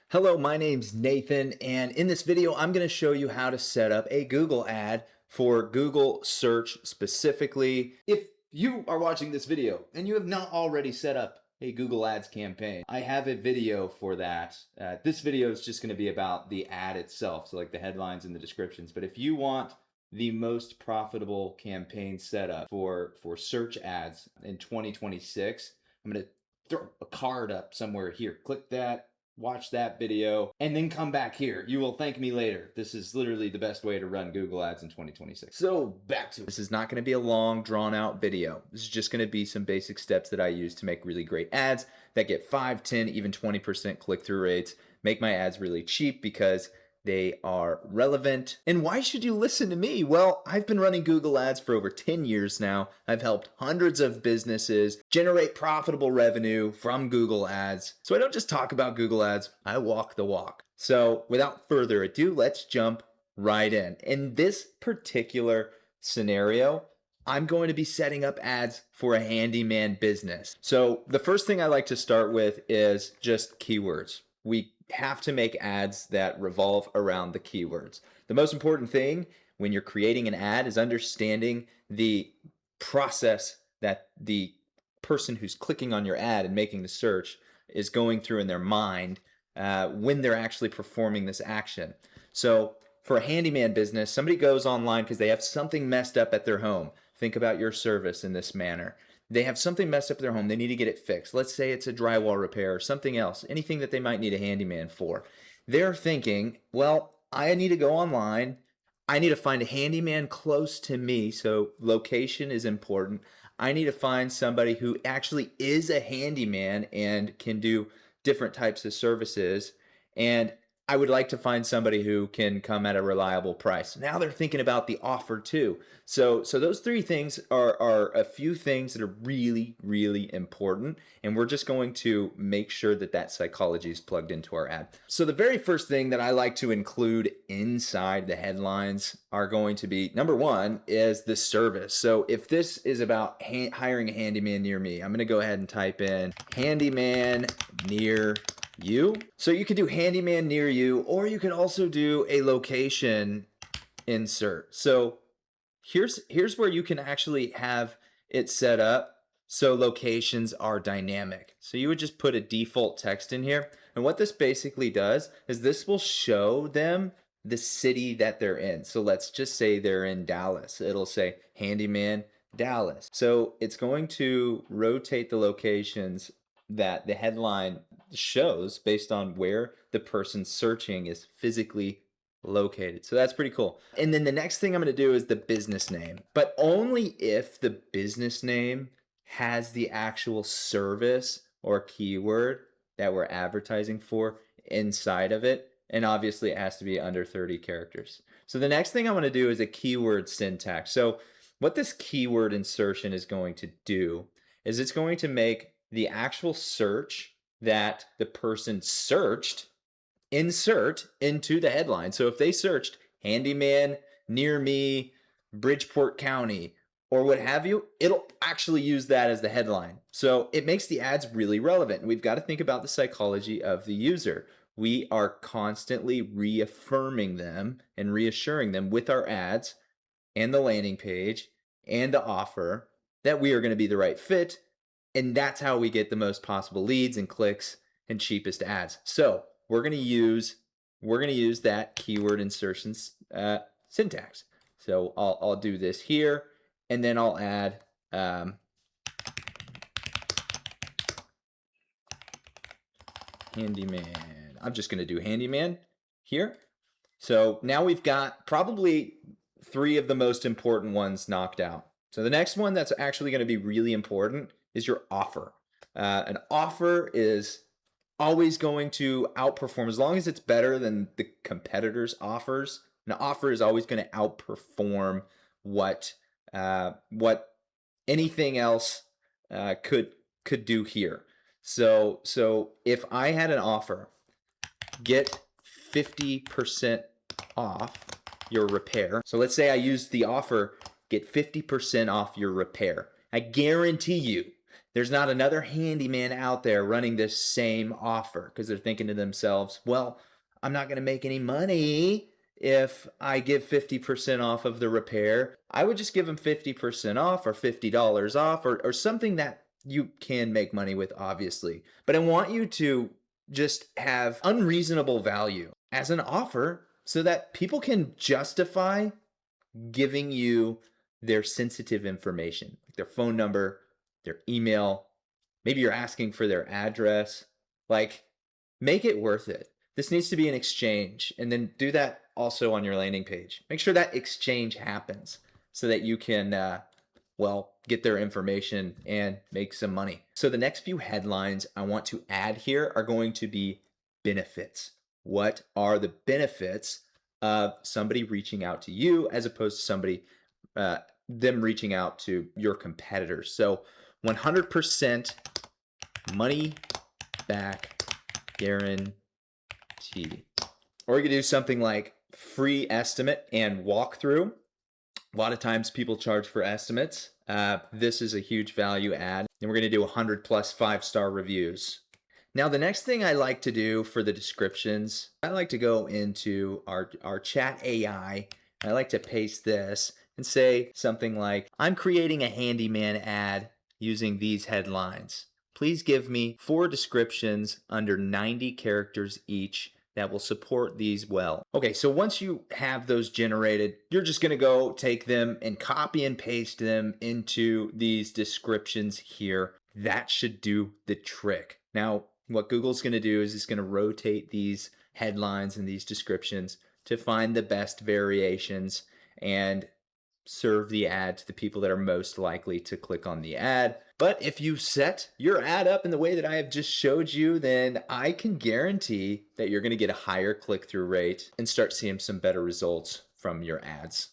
Hello, my name's Nathan, and in this video, I'm going to show you how to set up a Google ad for Google search specifically. If you are watching this video and you have not already set up a Google Ads campaign, I have a video for that. This video is just going to be about the ad itself, so like the headlines and the descriptions. But if you want the most profitable campaign setup for search ads in 2026, I'm going to throw a card up somewhere here. Click that. Watch that video, and then come back here. You will thank me later. This is literally the best way to run Google Ads in 2026. So back to it. This is not going to be a long, drawn-out video. This is just going to be some basic steps that I use to make really great ads that get 5, 10, even 20% click-through rates. Make my ads really cheap because they are relevant. And why should you listen to me? Well, I've been running Google Ads for over 10 years now. I've helped hundreds of businesses generate profitable revenue from Google Ads. So I don't just talk about Google Ads, I walk the walk. So without further ado, let's jump right in. In this particular scenario, I'm going to be setting up ads for a handyman business. So the first thing I like to start with is just keywords. We have to make ads that revolve around the keywords. The most important thing when you're creating an ad is understanding the process that the person who's clicking on your ad and making the search is going through in their mind when they're actually performing this action. So for a handyman business, somebody goes online because they have something messed up at their home. Think about your service in this manner. They have something messed up at their home. They need to get it fixed. Let's say it's a drywall repair or something else, anything that they might need a handyman for. They're thinking, well, I need to go online. I need to find a handyman close to me. So location is important. I need to find somebody who actually is a handyman and can do different types of services. And I would like to find somebody who can come at a reliable price. Now they're thinking about the offer too. So those three things are a few things that are really, really important. And we're just going to make sure that that psychology is plugged into our ad. So the very first thing that I like to include inside the headlines are going to be, number one, is the service. So if this is about hiring a handyman near me, I'm going to go ahead and type in handyman near you. So you could do handyman near you, or you could also do a location insert. So here's where you can actually have it set up so locations are dynamic. So you would just put a default text in here. And what this basically does is this will show them the city that they're in. So let's just say they're in Dallas. It'll say handyman Dallas. So it's going to rotate the locations that the headline shows based on where the person searching is physically located. So that's pretty cool. And then the next thing I'm going to do is the business name, but only if the business name has the actual service or keyword that we're advertising for inside of it. And obviously it has to be under 30 characters. So the next thing I want to do is a keyword syntax. So what this keyword insertion is going to do is it's going to make the actual search that the person searched insert into the headline. So if they searched handyman near me, Bridgeport County, or what have you, it'll actually use that as the headline. So it makes the ads really relevant. We've got to think about the psychology of the user. We are constantly reaffirming them and reassuring them with our ads and the landing page and the offer that we are going to be the right fit. And that's how we get the most possible leads and clicks and cheapest ads. So we're going to use that keyword insertion syntax. So I'll do this here, and then I'll add handyman. I'm just going to do handyman here. So now we've got probably 3 of the most important ones knocked out. So the next one that's actually going to be really important is your offer. An offer is always going to outperform, as long as it's better than the competitors' offers. An offer is always going to outperform what anything else could do here. So if I had an offer, get 50% off your repair. So let's say I use the offer, get 50% off your repair. I guarantee you there's not another handyman out there running this same offer because they're thinking to themselves, well, I'm not going to make any money if I give 50% off of the repair. I would just give them 50% off or $50 off or something that you can make money with, obviously. But I want you to just have unreasonable value as an offer so that people can justify giving you their sensitive information, like their phone number, their email. Maybe you're asking for their address. Like, make it worth it. This needs to be an exchange, and then do that also on your landing page. Make sure that exchange happens so that you can, well, get their information and make some money. So the next few headlines I want to add here are going to be benefits. What are the benefits of somebody reaching out to you as opposed to somebody, them reaching out to your competitors? So 100% money back guarantee. Or you could do something like free estimate and walkthrough. A lot of times people charge for estimates. This is a huge value add. And we're going to do 100 plus 5-star reviews. Now, the next thing I like to do for the descriptions, I like to go into our chat AI. I like to paste this and say something like, I'm creating a handyman ad using these headlines. Please give me 4 descriptions under 90 characters each that will support these well. Okay, so once you have those generated, you're just gonna go take them and copy and paste them into these descriptions here. That should do the trick. Now, what Google's gonna do is it's gonna rotate these headlines and these descriptions to find the best variations and serve the ad to the people that are most likely to click on the ad. But if you set your ad up in the way that I have just showed you, then I can guarantee that you're going to get a higher click-through rate and start seeing some better results from your ads.